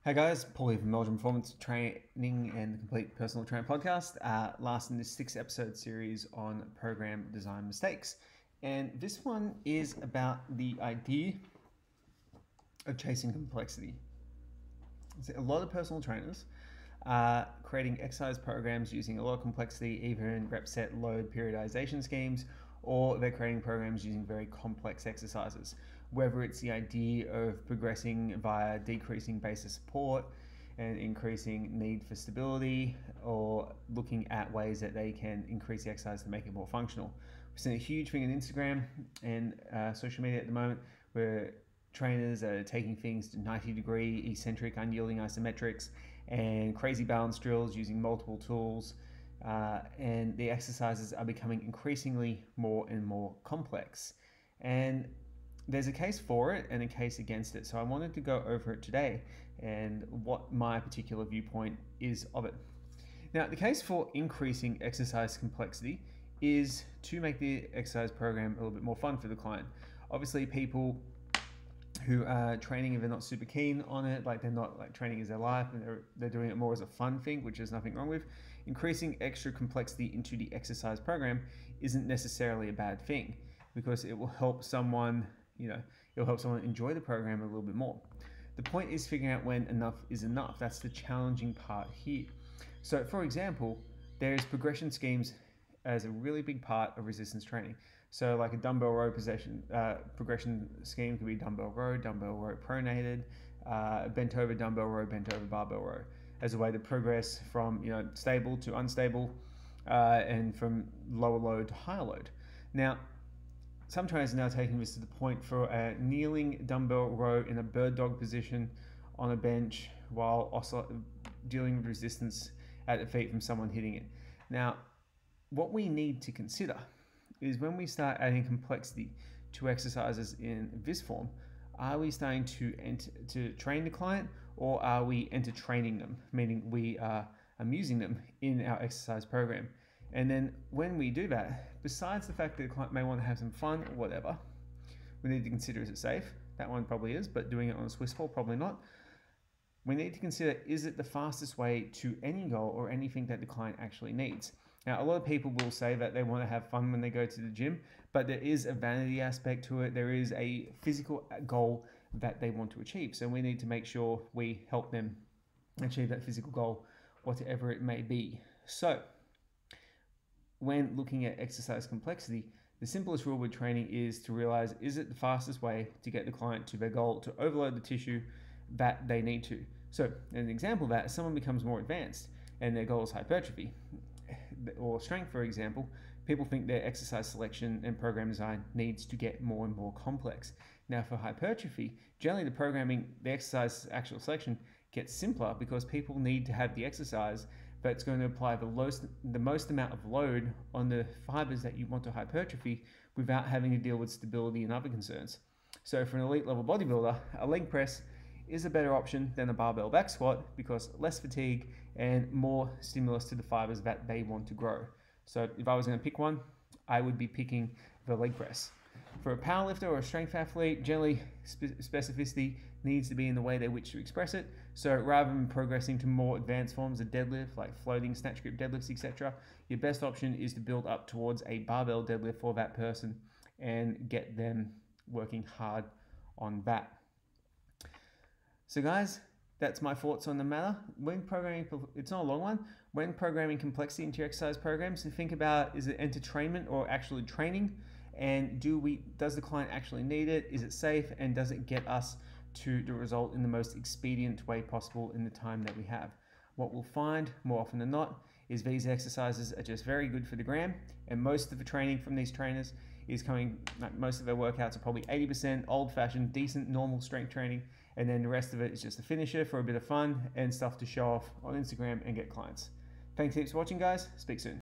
Hey guys, Paul here from Meldrum Performance Training and the Complete Personal Training Podcast. Last in this 6-episode series on program design mistakes. And this one is about the idea of chasing complexity. So a lot of personal trainers are creating exercise programs using a lot of complexity, either in rep set load periodization schemes, or they're creating programs using very complex exercises. Whether it's the idea of progressing via decreasing base of support and increasing need for stability, or looking at ways that they can increase the exercise to make it more functional. We've seen a huge thing on Instagram and social media at the moment where trainers are taking things to 90-degree eccentric unyielding isometrics and crazy balance drills using multiple tools, and the exercises are becoming increasingly more and more complex. And there's a case for it and a case against it. So I wanted to go over it today and what my particular viewpoint is of it. Now, the case for increasing exercise complexity is to make the exercise program a little bit more fun for the client. Obviously, people who are training, if they're not super keen on it, like they're not like training as their life and they're doing it more as a fun thing, which there's nothing wrong with, increasing extra complexity into the exercise program isn't necessarily a bad thing, because it will help someone, it'll help someone enjoy the program a little bit more. The point is figuring out when enough is enough. That's the challenging part here. So for example, there's progression schemes as a really big part of resistance training. So like a dumbbell row progression scheme could be dumbbell row pronated, bent over dumbbell row, bent over barbell row, as a way to progress from stable to unstable, and from lower load to higher load. Now, some trainers are now taking this to the point for a kneeling dumbbell row in a bird dog position on a bench while also dealing with resistance at the feet from someone hitting it. Now, what we need to consider is when we start adding complexity to exercises in this form, are we starting to train the client, or are we entertaining them, meaning we are amusing them in our exercise program? And then when we do that, besides the fact that the client may want to have some fun or whatever, we need to consider, is it safe? That one probably is, but doing it on a Swiss ball, probably not. We need to consider, is it the fastest way to any goal or anything that the client actually needs? Now, a lot of people will say that they want to have fun when they go to the gym, but there is a vanity aspect to it. There is a physical goal that they want to achieve. So we need to make sure we help them achieve that physical goal, whatever it may be. So when looking at exercise complexity, the simplest rule with training is to realize, is it the fastest way to get the client to their goal, to overload the tissue that they need to? So an example of that is someone becomes more advanced and their goal is hypertrophy or strength, for example. People think their exercise selection and program design needs to get more and more complex. Now for hypertrophy, generally the programming, the exercise actual selection gets simpler because people need to have the exercise that's going to apply the most amount of load on the fibers that you want to hypertrophy without having to deal with stability and other concerns. So for an elite level bodybuilder, a leg press is a better option than a barbell back squat because less fatigue and more stimulus to the fibers that they want to grow. So if I was going to pick one, I would be picking the leg press. For a powerlifter or a strength athlete, generally specificity needs to be in the way they wish to express it. So rather than progressing to more advanced forms of deadlift, like floating snatch grip deadlifts, etc., your best option is to build up towards a barbell deadlift for that person and get them working hard on that. So guys, that's my thoughts on the matter. When programming, it's not a long one. When programming complexity into your exercise programs, think about, is it entertainment or actually training? And does the client actually need it? Is it safe? And does it get us to the result in the most expedient way possible in the time that we have? What we'll find more often than not is these exercises are just very good for the gram, and most of the training from these trainers is coming, like most of their workouts are probably 80% old-fashioned, decent, normal strength training, and then the rest of it is just a finisher for a bit of fun and stuff to show off on Instagram and get clients. Thanks heaps for watching, guys. Speak soon.